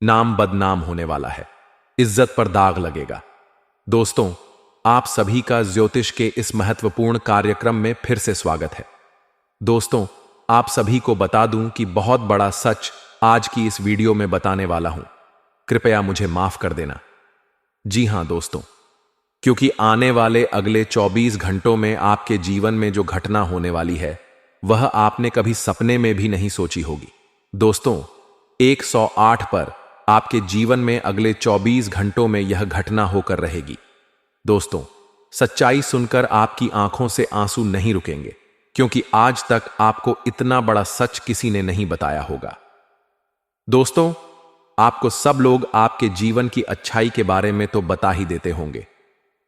नाम बदनाम होने वाला है, इज्जत पर दाग लगेगा। दोस्तों, आप सभी का ज्योतिष के इस महत्वपूर्ण कार्यक्रम में फिर से स्वागत है। दोस्तों, आप सभी को बता दूं कि बहुत बड़ा सच आज की इस वीडियो में बताने वाला हूं। कृपया मुझे माफ कर देना। जी हां दोस्तों, क्योंकि आने वाले अगले 24 घंटों में आपके जीवन में जो घटना होने वाली है वह आपने कभी सपने में भी नहीं सोची होगी। दोस्तों, 108 पर आपके जीवन में अगले 24 घंटों में यह घटना होकर रहेगी। दोस्तों, सच्चाई सुनकर आपकी आंखों से आंसू नहीं रुकेंगे, क्योंकि आज तक आपको इतना बड़ा सच किसी ने नहीं बताया होगा। दोस्तों, आपको सब लोग आपके जीवन की अच्छाई के बारे में तो बता ही देते होंगे,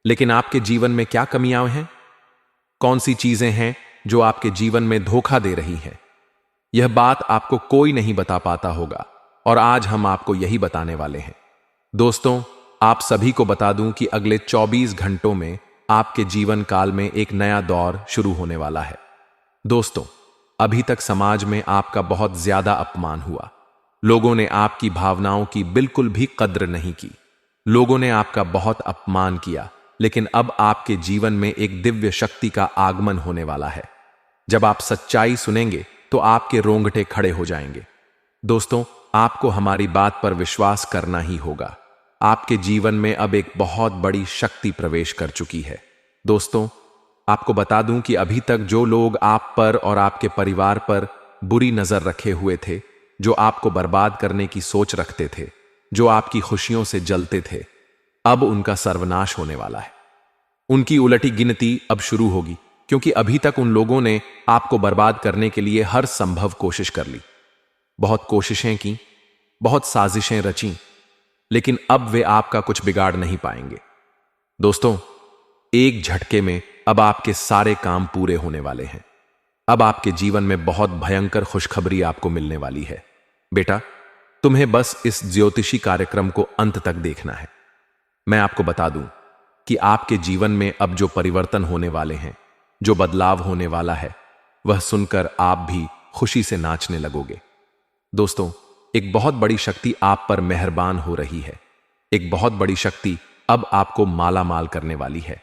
लेकिन आपके जीवन में क्या कमियां हैं? कौन सी चीजें हैं जो आपके जीवन में धोखा दे रही हैं? यह बात आपको कोई नहीं बता पाता होगा, और आज हम आपको यही बताने वाले हैं। दोस्तों, आप सभी को बता दूं कि अगले 24 घंटों में आपके जीवन काल में एक नया दौर शुरू होने वाला है। दोस्तों, अभी तक समाज में आपका बहुत ज्यादा अपमान हुआ। लोगों ने आपकी भावनाओं की बिल्कुल भी कद्र नहीं की। लोगों ने आपका बहुत अपमान किया, लेकिन अब आपके जीवन में एक दिव्य शक्ति का आगमन होने वाला है। जब आप सच्चाई सुनेंगे तो आपके रोंगटे खड़े हो जाएंगे। दोस्तों, आपको हमारी बात पर विश्वास करना ही होगा। आपके जीवन में अब एक बहुत बड़ी शक्ति प्रवेश कर चुकी है। दोस्तों, आपको बता दूं कि अभी तक जो लोग आप पर और आपके परिवार पर बुरी नजर रखे हुए थे, जो आपको बर्बाद करने की सोच रखते थे, जो आपकी खुशियों से जलते थे, अब उनका सर्वनाश होने वाला है। उनकी उलटी गिनती अब शुरू होगी, क्योंकि अभी तक उन लोगों ने आपको बर्बाद करने के लिए हर संभव कोशिश कर ली। बहुत कोशिशें की, बहुत साजिशें रची, लेकिन अब वे आपका कुछ बिगाड़ नहीं पाएंगे। दोस्तों, एक झटके में अब आपके सारे काम पूरे होने वाले हैं। अब आपके जीवन में बहुत भयंकर खुशखबरी आपको मिलने वाली है। बेटा, तुम्हें बस इस ज्योतिषी कार्यक्रम को अंत तक देखना है। मैं आपको बता दूं कि आपके जीवन में अब जो परिवर्तन होने वाले हैं, जो बदलाव होने वाला है, वह सुनकर आप भी खुशी से नाचने लगोगे। दोस्तों, एक बहुत बड़ी शक्ति आप पर मेहरबान हो रही है। एक बहुत बड़ी शक्ति अब आपको माला माल करने वाली है।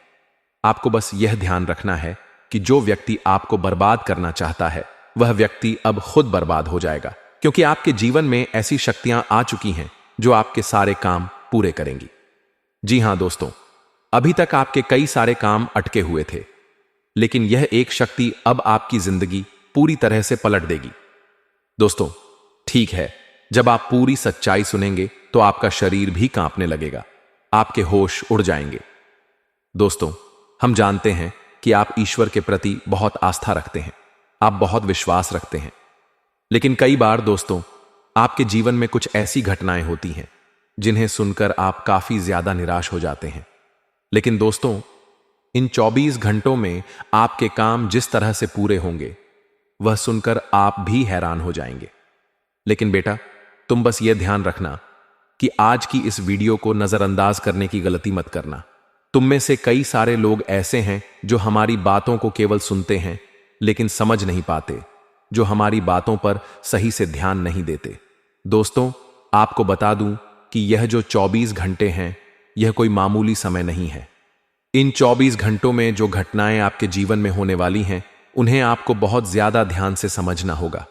आपको बस यह ध्यान रखना है कि जो व्यक्ति आपको बर्बाद करना चाहता है, वह व्यक्ति अब खुद बर्बाद हो जाएगा, क्योंकि आपके जीवन में ऐसी शक्तियां आ चुकी हैं जो आपके सारे काम पूरे करेंगी। जी हां दोस्तों, अभी तक आपके कई सारे काम अटके हुए थे, लेकिन यह एक शक्ति अब आपकी जिंदगी पूरी तरह से पलट देगी। दोस्तों, ठीक है, जब आप पूरी सच्चाई सुनेंगे तो आपका शरीर भी कांपने लगेगा, आपके होश उड़ जाएंगे। दोस्तों, हम जानते हैं कि आप ईश्वर के प्रति बहुत आस्था रखते हैं, आप बहुत विश्वास रखते हैं, लेकिन कई बार दोस्तों, आपके जीवन में कुछ ऐसी घटनाएं होती हैं जिन्हें सुनकर आप काफी ज्यादा निराश हो जाते हैं। लेकिन दोस्तों, इन 24 घंटों में आपके काम जिस तरह से पूरे होंगे, वह सुनकर आप भी हैरान हो जाएंगे। लेकिन बेटा, तुम बस यह ध्यान रखना कि आज की इस वीडियो को नजरअंदाज करने की गलती मत करना। तुम में से कई सारे लोग ऐसे हैं जो हमारी बातों को केवल सुनते हैं, लेकिन समझ नहीं पाते, जो हमारी बातों पर सही से ध्यान नहीं देते। दोस्तों, आपको बता दूं कि यह जो 24 घंटे हैं, यह कोई मामूली समय नहीं है। इन 24 घंटों में जो घटनाएं आपके जीवन में होने वाली हैं, उन्हें आपको बहुत ज्यादा ध्यान से समझना होगा।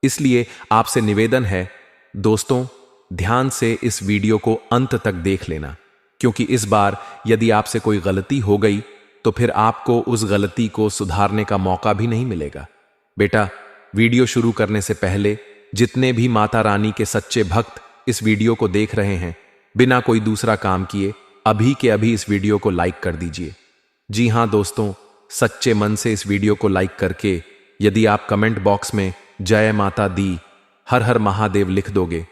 इसलिए आपसे निवेदन है दोस्तों, ध्यान से इस वीडियो को अंत तक देख लेना, क्योंकि इस बार यदि आपसे कोई गलती हो गई तो फिर आपको उस गलती को सुधारने का मौका भी नहीं मिलेगा। बेटा, वीडियो शुरू करने से पहले जितने भी माता रानी के सच्चे भक्त इस वीडियो को देख रहे हैं, बिना कोई दूसरा काम किए अभी के अभी इस वीडियो को लाइक कर दीजिए। जी हां दोस्तों, सच्चे मन से इस वीडियो को लाइक करके यदि आप कमेंट बॉक्स में जय माता दी, हर हर महादेव लिख दोगे,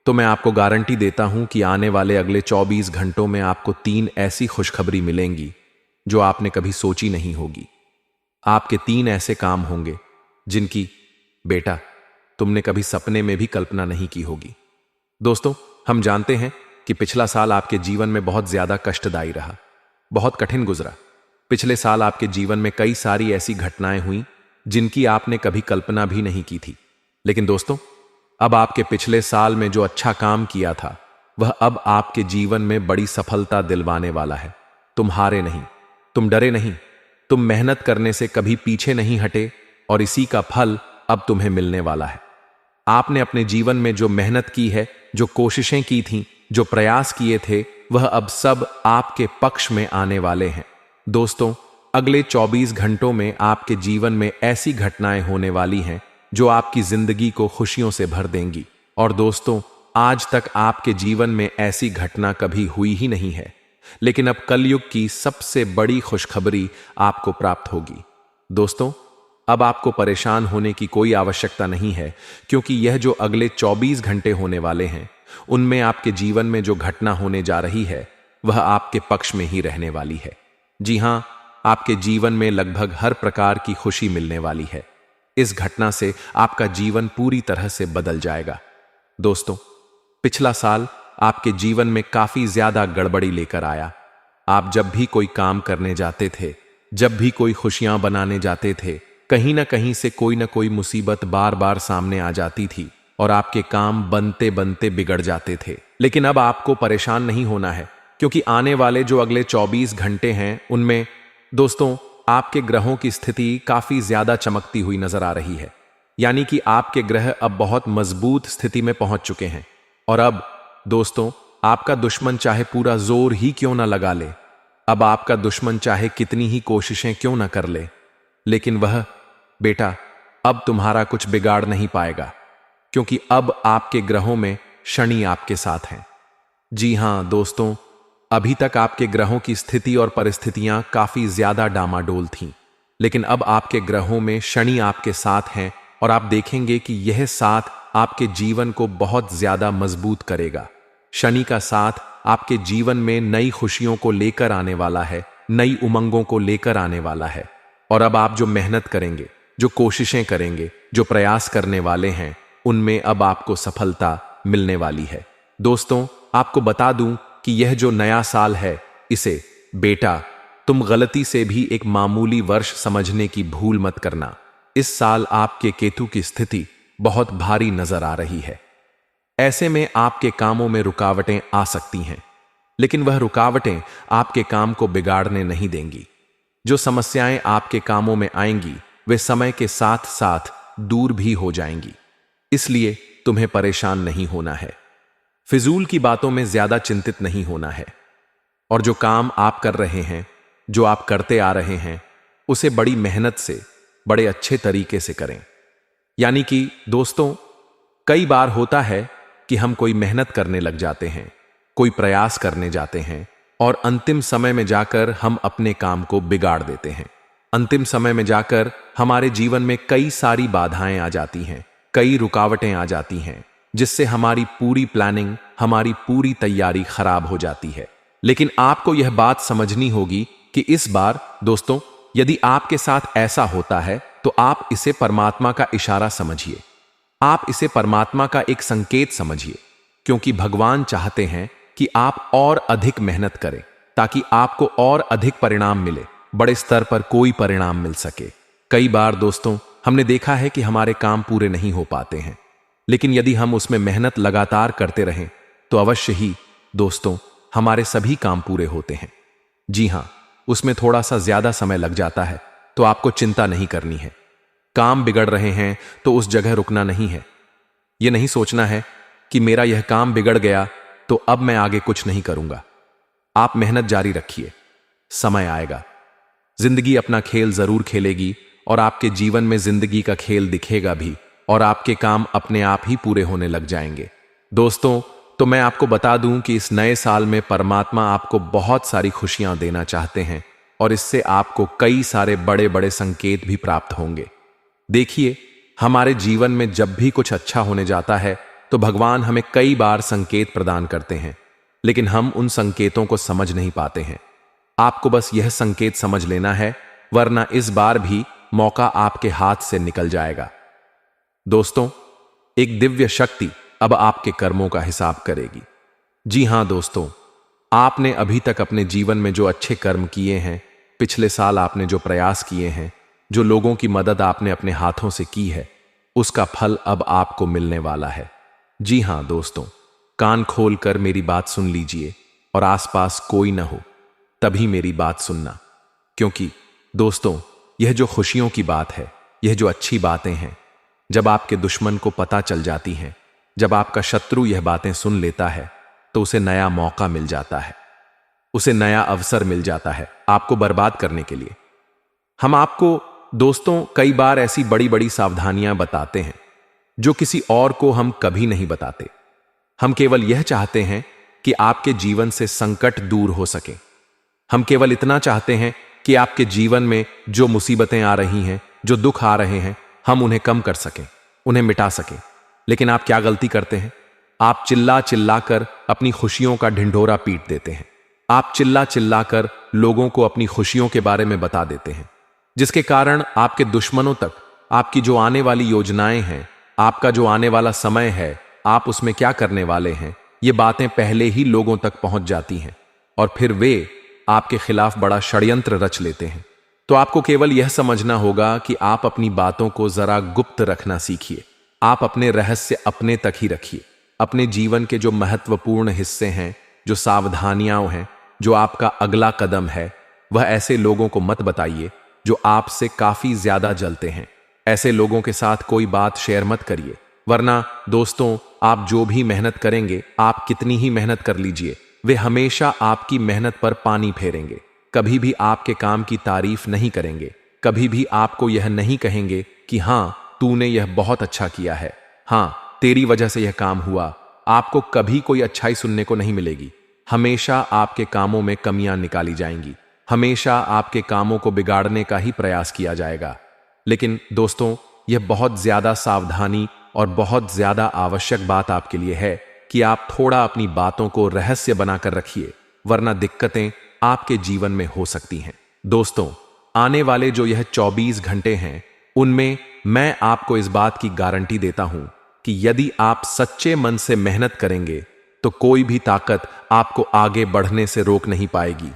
तो मैं आपको गारंटी देता हूं कि आने वाले अगले 24 घंटों में आपको 3 ऐसी खुशखबरी मिलेंगी जो आपने कभी सोची नहीं होगी। आपके 3 ऐसे काम होंगे जिनकी बेटा तुमने कभी सपने में भी कल्पना नहीं की होगी। दोस्तों, हम जानते हैं कि पिछला साल आपके जीवन में बहुत ज्यादा कष्टदायी रहा, बहुत कठिन गुजरा। पिछले साल आपके जीवन में कई सारी ऐसी घटनाएं हुई जिनकी आपने कभी कल्पना भी नहीं की थी। लेकिन दोस्तों, अब आपके पिछले साल में जो अच्छा काम किया था वह अब आपके जीवन में बड़ी सफलता दिलवाने वाला है। तुम हारे नहीं, तुम डरे नहीं, तुम मेहनत करने से कभी पीछे नहीं हटे और इसी का फल अब तुम्हें मिलने वाला है। आपने अपने जीवन में जो मेहनत की है, जो कोशिशें की थीं, जो प्रयास किए थे, वह अब सब आपके पक्ष में आने वाले हैं। दोस्तों, अगले 24 घंटों में आपके जीवन में ऐसी घटनाएं होने वाली हैं जो आपकी जिंदगी को खुशियों से भर देंगी। और दोस्तों, आज तक आपके जीवन में ऐसी घटना कभी हुई ही नहीं है, लेकिन अब कलयुग की सबसे बड़ी खुशखबरी आपको प्राप्त होगी। दोस्तों, अब आपको परेशान होने की कोई आवश्यकता नहीं है, क्योंकि यह जो अगले 24 घंटे होने वाले हैं उनमें आपके जीवन में जो घटना होने जा रही है वह आपके पक्ष में ही रहने वाली है। जी हां, आपके जीवन में लगभग हर प्रकार की खुशी मिलने वाली है। इस घटना से आपका जीवन पूरी तरह से बदल जाएगा। दोस्तों, पिछला साल आपके जीवन में काफी ज्यादा गड़बड़ी लेकर आया। आप जब भी कोई काम करने जाते थे, जब भी कोई खुशियां बनाने जाते थे, कहीं ना कहीं से कोई ना कोई मुसीबत बार बार सामने आ जाती थी और आपके काम बनते बनते बिगड़ जाते थे। लेकिन अब आपको परेशान नहीं होना है, क्योंकि आने वाले जो अगले 24 घंटे हैं उनमें दोस्तों आपके ग्रहों की स्थिति काफी ज्यादा चमकती हुई नजर आ रही है। यानी कि आपके ग्रह अब बहुत मजबूत स्थिति में पहुंच चुके हैं। और अब दोस्तों, आपका दुश्मन चाहे पूरा जोर ही क्यों ना लगा ले, अब आपका दुश्मन चाहे कितनी ही कोशिशें क्यों ना कर ले, लेकिन वह बेटा अब तुम्हारा कुछ बिगाड़ नहीं पाएगा, क्योंकि अब आपके ग्रहों में शनि आपके साथ हैं। जी हां दोस्तों, अभी तक आपके ग्रहों की स्थिति और परिस्थितियां काफी ज्यादा डामाडोल थीं, लेकिन अब आपके ग्रहों में शनि आपके साथ हैं और आप देखेंगे कि यह साथ आपके जीवन को बहुत ज्यादा मजबूत करेगा। शनि का साथ आपके जीवन में नई खुशियों को लेकर आने वाला है, नई उमंगों को लेकर आने वाला है। और अब आप जो मेहनत करेंगे, जो कोशिशें करेंगे, जो प्रयास करने वाले हैं, उनमें अब आपको सफलता मिलने वाली है। दोस्तों, आपको बता दूं कि यह जो नया साल है, इसे बेटा तुम गलती से भी एक मामूली वर्ष समझने की भूल मत करना। इस साल आपके केतु की स्थिति बहुत भारी नजर आ रही है। ऐसे में आपके कामों में रुकावटें आ सकती हैं, लेकिन वह रुकावटें आपके काम को बिगाड़ने नहीं देंगी। जो समस्याएं आपके कामों में आएंगी वे समय के साथ साथ दूर भी हो जाएंगी। इसलिए तुम्हें परेशान नहीं होना है, फिजूल की बातों में ज्यादा चिंतित नहीं होना है, और जो काम आप कर रहे हैं, जो आप करते आ रहे हैं, उसे बड़ी मेहनत से, बड़े अच्छे तरीके से करें। यानी कि दोस्तों, कई बार होता है कि हम कोई मेहनत करने लग जाते हैं, कोई प्रयास करने जाते हैं और अंतिम समय में जाकर हम अपने काम को बिगाड़ देते हैं। अंतिम समय में जाकर हमारे जीवन में कई सारी बाधाएं आ जाती हैं, कई रुकावटें आ जाती हैं, जिससे हमारी पूरी प्लानिंग, हमारी पूरी तैयारी खराब हो जाती है। लेकिन आपको यह बात समझनी होगी कि इस बार दोस्तों, यदि आपके साथ ऐसा होता है तो आप इसे परमात्मा का इशारा समझिए, आप इसे परमात्मा का एक संकेत समझिए, क्योंकि भगवान चाहते हैं कि आप और अधिक मेहनत करें ताकि आपको और अधिक परिणाम मिले, बड़े स्तर पर कोई परिणाम मिल सके। कई बार दोस्तों, हमने देखा है कि हमारे काम पूरे नहीं हो पाते हैं, लेकिन यदि हम उसमें मेहनत लगातार करते रहें तो अवश्य ही दोस्तों हमारे सभी काम पूरे होते हैं। जी हां, उसमें थोड़ा सा ज्यादा समय लग जाता है तो आपको चिंता नहीं करनी है। काम बिगड़ रहे हैं तो उस जगह रुकना नहीं है। यह नहीं सोचना है कि मेरा यह काम बिगड़ गया तो अब मैं आगे कुछ नहीं करूंगा। आप मेहनत जारी रखिए, समय आएगा, जिंदगी अपना खेल जरूर खेलेगी और आपके जीवन में जिंदगी का खेल दिखेगा भी और आपके काम अपने आप ही पूरे होने लग जाएंगे। दोस्तों, तो मैं आपको बता दूं कि इस नए साल में परमात्मा आपको बहुत सारी खुशियां देना चाहते हैं और इससे आपको कई सारे बड़े बड़े संकेत भी प्राप्त होंगे। देखिए, हमारे जीवन में जब भी कुछ अच्छा होने जाता है तो भगवान हमें कई बार संकेत प्रदान करते हैं, लेकिन हम उन संकेतों को समझ नहीं पाते हैं। आपको बस यह संकेत समझ लेना है, वरना इस बार भी मौका आपके हाथ से निकल जाएगा। दोस्तों, एक दिव्य शक्ति अब आपके कर्मों का हिसाब करेगी। जी हां दोस्तों, आपने अभी तक अपने जीवन में जो अच्छे कर्म किए हैं, पिछले साल आपने जो प्रयास किए हैं, जो लोगों की मदद आपने अपने हाथों से की है, उसका फल अब आपको मिलने वाला है। जी हां दोस्तों, कान खोलकर मेरी बात सुन लीजिए और आसपास कोई न हो तभी मेरी बात सुनना। क्योंकि दोस्तों, यह जो खुशियों की बात है, यह जो अच्छी बातें हैं, जब आपके दुश्मन को पता चल जाती हैं, जब आपका शत्रु यह बातें सुन लेता है, तो उसे नया मौका मिल जाता है, उसे नया अवसर मिल जाता है आपको बर्बाद करने के लिए। हम आपको दोस्तों कई बार ऐसी बड़ी बड़ी सावधानियां बताते हैं जो किसी और को हम कभी नहीं बताते। हम केवल यह चाहते हैं कि आपके जीवन से संकट दूर हो सके। हम केवल इतना चाहते हैं कि आपके जीवन में जो मुसीबतें आ रही हैं, जो दुख आ रहे हैं, हम उन्हें कम कर सकें, उन्हें मिटा सकें। लेकिन आप क्या गलती करते हैं? आप चिल्ला चिल्ला कर अपनी खुशियों का ढिंढोरा पीट देते हैं। आप चिल्ला चिल्ला कर लोगों को अपनी खुशियों के बारे में बता देते हैं, जिसके कारण आपके दुश्मनों तक आपकी जो आने वाली योजनाएं हैं, आपका जो आने वाला समय है, आप उसमें क्या करने वाले हैं, ये बातें पहले ही लोगों तक पहुंच जाती हैं और फिर वे आपके खिलाफ बड़ा षड्यंत्र रच लेते हैं। तो आपको केवल यह समझना होगा कि आप अपनी बातों को जरा गुप्त रखना सीखिए। आप अपने रहस्य अपने तक ही रखिए। अपने जीवन के जो महत्वपूर्ण हिस्से हैं, जो सावधानियां हैं, जो आपका अगला कदम है, वह ऐसे लोगों को मत बताइए जो आपसे काफी ज्यादा जलते हैं। ऐसे लोगों के साथ कोई बात शेयर मत करिए, वरना दोस्तों, आप जो भी मेहनत करेंगे, आप कितनी ही मेहनत कर लीजिए, वे हमेशा आपकी मेहनत पर पानी फेरेंगे। कभी भी आपके काम की तारीफ नहीं करेंगे, कभी भी आपको यह नहीं कहेंगे कि हां, तूने यह बहुत अच्छा किया है, हां, तेरी वजह से यह काम हुआ। आपको कभी कोई अच्छाई सुनने को नहीं मिलेगी। हमेशा आपके कामों में कमियां निकाली जाएंगी, हमेशा आपके कामों को बिगाड़ने का ही प्रयास किया जाएगा। लेकिन दोस्तों, यह बहुत ज्यादा सावधानी और बहुत ज्यादा आवश्यक बात आपके लिए है कि आप थोड़ा अपनी बातों को रहस्य बनाकर रखिए, वरना दिक्कतें आपके जीवन में हो सकती हैं। दोस्तों, आने वाले जो यह 24 घंटे हैं, उनमें मैं आपको इस बात की गारंटी देता हूं कि यदि आप सच्चे मन से मेहनत करेंगे तो कोई भी ताकत आपको आगे बढ़ने से रोक नहीं पाएगी।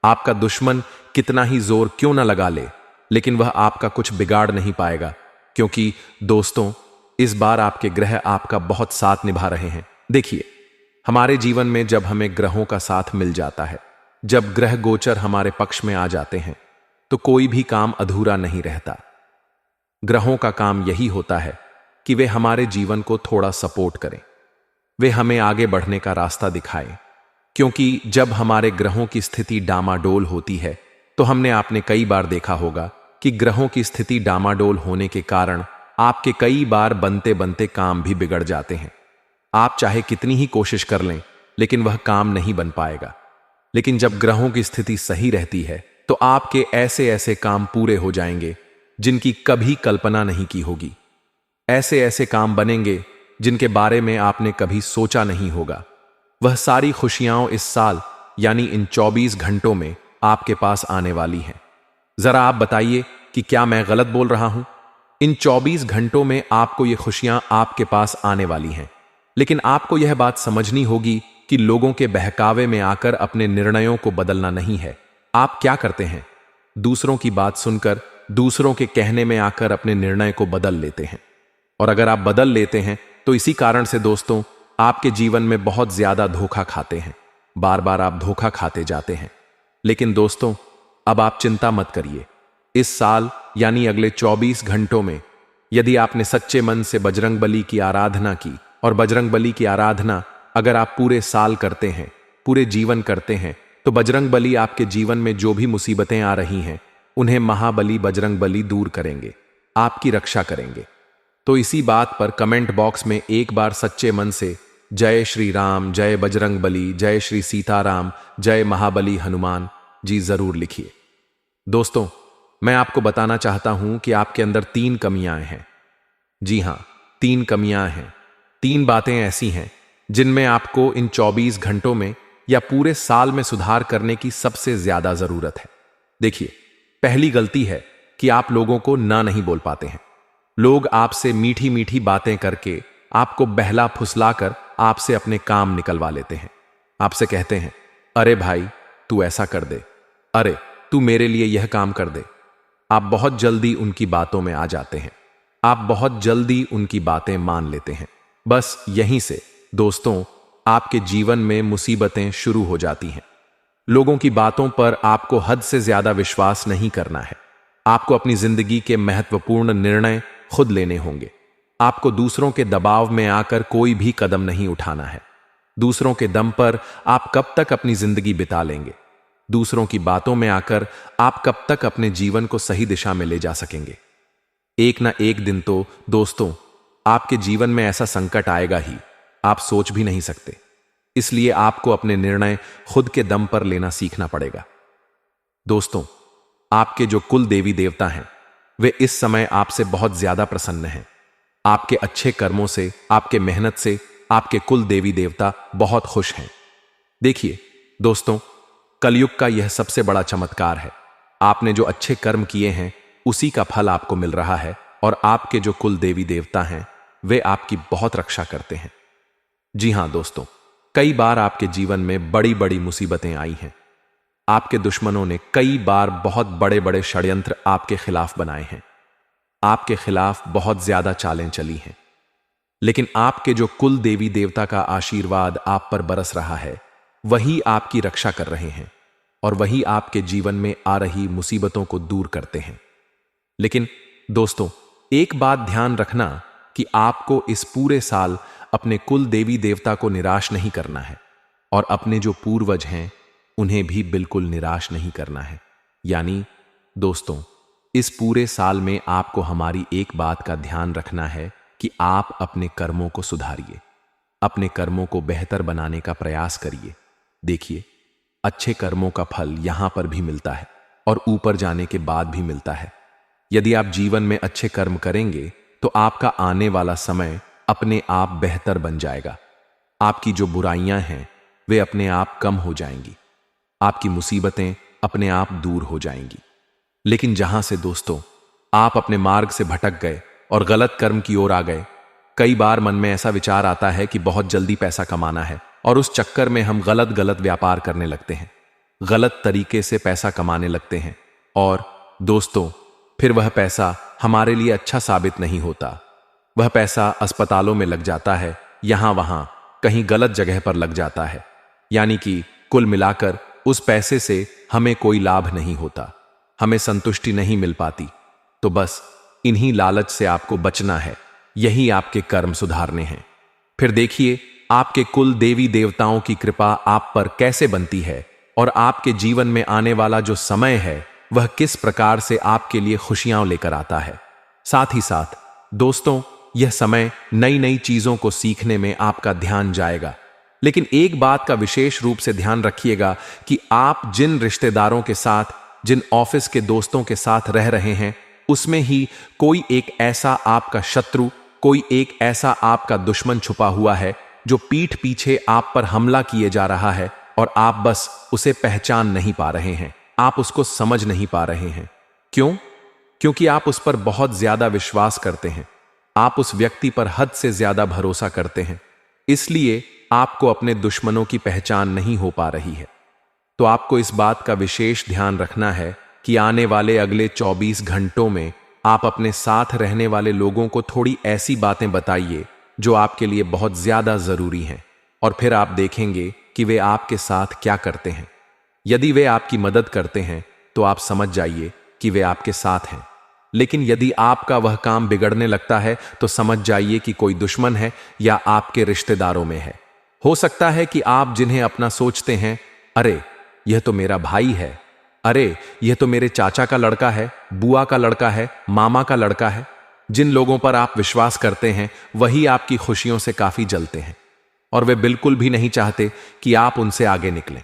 आपका दुश्मन कितना ही जोर क्यों ना लगा ले, लेकिन वह आपका कुछ बिगाड़ नहीं पाएगा, क्योंकि दोस्तों, इस बार आपके ग्रह आपका बहुत साथ निभा रहे हैं। देखिए, हमारे जीवन में जब हमें ग्रहों का साथ मिल जाता है, जब ग्रह गोचर हमारे पक्ष में आ जाते हैं, तो कोई भी काम अधूरा नहीं रहता। ग्रहों का काम यही होता है कि वे हमारे जीवन को थोड़ा सपोर्ट करें, वे हमें आगे बढ़ने का रास्ता दिखाएं। क्योंकि जब हमारे ग्रहों की स्थिति डामाडोल होती है, तो हमने आपने कई बार देखा होगा कि ग्रहों की स्थिति डामाडोल होने के कारण आपके कई बार बनते बनते काम भी बिगड़ जाते हैं। आप चाहे कितनी ही कोशिश कर लें, लेकिन वह काम नहीं बन पाएगा। लेकिन जब ग्रहों की स्थिति सही रहती है, तो आपके ऐसे ऐसे काम पूरे हो जाएंगे जिनकी कभी कल्पना नहीं की होगी। ऐसे ऐसे काम बनेंगे जिनके बारे में आपने कभी सोचा नहीं होगा। वह सारी खुशियां इस साल यानी इन 24 घंटों में आपके पास आने वाली हैं। जरा आप बताइए कि क्या मैं गलत बोल रहा हूं? इन 24 घंटों में आपको ये खुशियां आपके पास आने वाली हैं। लेकिन आपको यह बात समझनी होगी कि लोगों के बहकावे में आकर अपने निर्णयों को बदलना नहीं है। आप क्या करते हैं? दूसरों की बात सुनकर, दूसरों के कहने में आकर अपने निर्णय को बदल लेते हैं। और अगर आप बदल लेते हैं तो इसी कारण से दोस्तों, आपके जीवन में बहुत ज्यादा धोखा खाते हैं। बार बार आप धोखा खाते जाते हैं। लेकिन दोस्तों, अब आप चिंता मत करिए। इस साल यानी अगले 24 घंटों में यदि आपने सच्चे मन से बजरंगबली की आराधना की, और बजरंगबली की आराधना अगर आप पूरे साल करते हैं, पूरे जीवन करते हैं, तो बजरंगबली आपके जीवन में जो भी मुसीबतें आ रही हैं, उन्हें महाबली बजरंगबली दूर करेंगे, आपकी रक्षा करेंगे। तो इसी बात पर कमेंट बॉक्स में एक बार सच्चे मन से जय श्री राम, जय बजरंगबली, जय श्री सीताराम, जय महाबली हनुमान जी जरूर लिखिए। दोस्तों, मैं आपको बताना चाहता हूं कि आपके अंदर 3 कमियां हैं। जी हां, 3 कमियां हैं। 3 बातें ऐसी हैं जिनमें आपको इन 24 घंटों में या पूरे साल में सुधार करने की सबसे ज्यादा जरूरत है। देखिए, पहली गलती है कि आप लोगों को ना नहीं बोल पाते हैं। लोग आपसे मीठी मीठी बातें करके, आपको बहला फुसलाकर आपसे अपने काम निकलवा लेते हैं। आपसे कहते हैं, अरे भाई तू ऐसा कर दे, अरे तू मेरे लिए यह काम कर दे। आप बहुत जल्दी उनकी बातों में आ जाते हैं। आप बहुत जल्दी उनकी बातें मान लेते हैं। बस यहीं से दोस्तों आपके जीवन में मुसीबतें शुरू हो जाती हैं। लोगों की बातों पर आपको हद से ज्यादा विश्वास नहीं करना है। आपको अपनी जिंदगी के महत्वपूर्ण निर्णय खुद लेने होंगे। आपको दूसरों के दबाव में आकर कोई भी कदम नहीं उठाना है। दूसरों के दम पर आप कब तक अपनी जिंदगी बिता लेंगे? दूसरों की बातों में आकर आप कब तक अपने जीवन को सही दिशा में ले जा सकेंगे? एक ना एक दिन तो दोस्तों आपके जीवन में ऐसा संकट आएगा ही, आप सोच भी नहीं सकते। इसलिए आपको अपने निर्णय खुद के दम पर लेना सीखना पड़ेगा। दोस्तों, आपके जो कुल देवी देवता हैं वे इस समय आपसे बहुत ज्यादा प्रसन्न हैं। आपके अच्छे कर्मों से, आपके मेहनत से आपके कुल देवी देवता बहुत खुश हैं। देखिए दोस्तों, कलयुग का यह सबसे बड़ा चमत्कार है। आपने जो अच्छे कर्म किए हैं उसी का फल आपको मिल रहा है और आपके जो कुल देवी देवता हैं वे आपकी बहुत रक्षा करते हैं। जी हां दोस्तों, कई बार आपके जीवन में बड़ी बड़ी मुसीबतें आई हैं। आपके दुश्मनों ने कई बार बहुत बड़े बड़े षड्यंत्र आपके खिलाफ बनाए हैं। आपके खिलाफ बहुत ज्यादा चालें चली हैं। लेकिन आपके जो कुल देवी देवता का आशीर्वाद आप पर बरस रहा है वही आपकी रक्षा कर रहे हैं और वही आपके जीवन में आ रही मुसीबतों को दूर करते हैं। लेकिन दोस्तों, एक बात ध्यान रखना कि आपको इस पूरे साल अपने कुल देवी देवता को निराश नहीं करना है और अपने जो पूर्वज हैं उन्हें भी बिल्कुल निराश नहीं करना है। यानी दोस्तों, इस पूरे साल में आपको हमारी एक बात का ध्यान रखना है कि आप अपने कर्मों को सुधारिए, अपने कर्मों को बेहतर बनाने का प्रयास करिए। देखिए, अच्छे कर्मों का फल यहां पर भी मिलता है और ऊपर जाने के बाद भी मिलता है। यदि आप जीवन में अच्छे कर्म करेंगे तो आपका आने वाला समय अपने आप बेहतर बन जाएगा। आपकी जो बुराइयां हैं वे अपने आप कम हो जाएंगी। आपकी मुसीबतें अपने आप दूर हो जाएंगी। लेकिन जहां से दोस्तों आप अपने मार्ग से भटक गए और गलत कर्म की ओर आ गए, कई बार मन में ऐसा विचार आता है कि बहुत जल्दी पैसा कमाना है और उस चक्कर में हम गलत गलत व्यापार करने लगते हैं, गलत तरीके से पैसा कमाने लगते हैं और दोस्तों फिर वह पैसा हमारे लिए अच्छा साबित नहीं होता। वह पैसा अस्पतालों में लग जाता है, यहां वहां कहीं गलत जगह पर लग जाता है। यानी कि कुल मिलाकर उस पैसे से हमें कोई लाभ नहीं होता, हमें संतुष्टि नहीं मिल पाती। तो बस इन्हीं लालच से आपको बचना है, यही आपके कर्म सुधारने हैं। फिर देखिए आपके कुल देवी देवताओं की कृपा आप पर कैसे बनती है और आपके जीवन में आने वाला जो समय है वह किस प्रकार से आपके लिए खुशियां लेकर आता है। साथ ही साथ दोस्तों, यह समय नई नई चीजों को सीखने में आपका ध्यान जाएगा। लेकिन एक बात का विशेष रूप से ध्यान रखिएगा कि आप जिन रिश्तेदारों के साथ, जिन ऑफिस के दोस्तों के साथ रह रहे हैं उसमें ही कोई एक ऐसा आपका शत्रु, कोई एक ऐसा आपका दुश्मन छुपा हुआ है जो पीठ पीछे आप पर हमला किए जा रहा है और आप बस उसे पहचान नहीं पा रहे हैं, आप उसको समझ नहीं पा रहे हैं। क्यों? क्योंकि आप उस पर बहुत ज्यादा विश्वास करते हैं, आप उस व्यक्ति पर हद से ज्यादा भरोसा करते हैं, इसलिए आपको अपने दुश्मनों की पहचान नहीं हो पा रही है। तो आपको इस बात का विशेष ध्यान रखना है कि आने वाले अगले 24 घंटों में आप अपने साथ रहने वाले लोगों को थोड़ी ऐसी बातें बताइए जो आपके लिए बहुत ज्यादा जरूरी हैं और फिर आप देखेंगे कि वे आपके साथ क्या करते हैं। यदि वे आपकी मदद करते हैं तो आप समझ जाइए कि वे आपके साथ हैं, लेकिन यदि आपका वह काम बिगड़ने लगता है तो समझ जाइए कि कोई दुश्मन है या आपके रिश्तेदारों में है। हो सकता है कि आप जिन्हें अपना सोचते हैं, अरे यह तो मेरा भाई है, अरे यह तो मेरे चाचा का लड़का है, बुआ का लड़का है, मामा का लड़का है, जिन लोगों पर आप विश्वास करते हैं वही आपकी खुशियों से काफी जलते हैं और वे बिल्कुल भी नहीं चाहते कि आप उनसे आगे निकलें।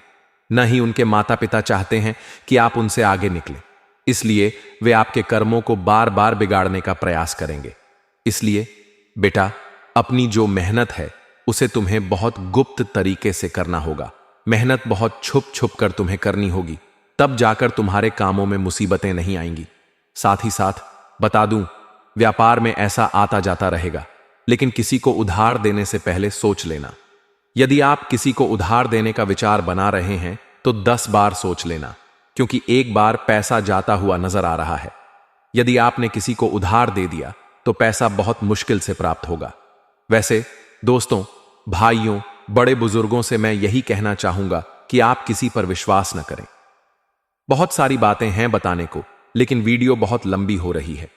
न ही उनके माता पिता चाहते हैं कि आप उनसे आगे निकलें, इसलिए वे आपके कर्मों को बार बार बिगाड़ने का प्रयास करेंगे। इसलिए बेटा, अपनी जो मेहनत है उसे तुम्हें बहुत गुप्त तरीके से करना होगा। मेहनत बहुत छुप छुप कर तुम्हें करनी होगी, तब जाकर तुम्हारे कामों में मुसीबतें नहीं आएंगी। साथ ही साथ बता दूं, व्यापार में ऐसा आता जाता रहेगा, लेकिन किसी को उधार देने से पहले सोच लेना। यदि आप किसी को उधार देने का विचार बना रहे हैं तो 10 बार सोच लेना, क्योंकि एक बार पैसा जाता हुआ नजर आ रहा है। यदि आपने किसी को उधार दे दिया तो पैसा बहुत मुश्किल से प्राप्त होगा। वैसे दोस्तों, भाइयों, बड़े बुजुर्गों से मैं यही कहना चाहूंगा कि आप किसी पर विश्वास न करें। बहुत सारी बातें हैं बताने को, लेकिन वीडियो बहुत लंबी हो रही है।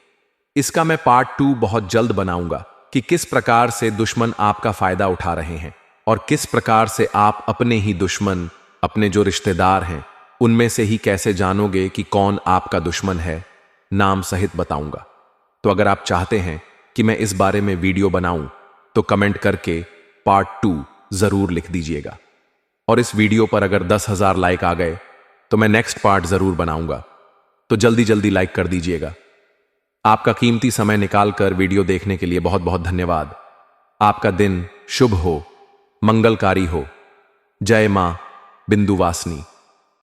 इसका मैं पार्ट 2 बहुत जल्द बनाऊंगा कि किस प्रकार से दुश्मन आपका फायदा उठा रहे हैं और किस प्रकार से आप अपने ही दुश्मन, अपने जो रिश्तेदार हैं, उनमें से ही कैसे जानोगे कि कौन आपका दुश्मन है, नाम सहित बताऊंगा। तो अगर आप चाहते हैं कि मैं इस बारे में वीडियो बनाऊं तो कमेंट करके पार्ट 2 जरूर लिख दीजिएगा। और इस वीडियो पर अगर 10,000 लाइक आ गए तो मैं नेक्स्ट पार्ट जरूर बनाऊंगा। तो जल्दी जल्दी लाइक कर दीजिएगा। आपका कीमती समय निकालकर वीडियो देखने के लिए बहुत बहुत धन्यवाद। आपका दिन शुभ हो, मंगलकारी हो। जय मां बिंदुवासिनी।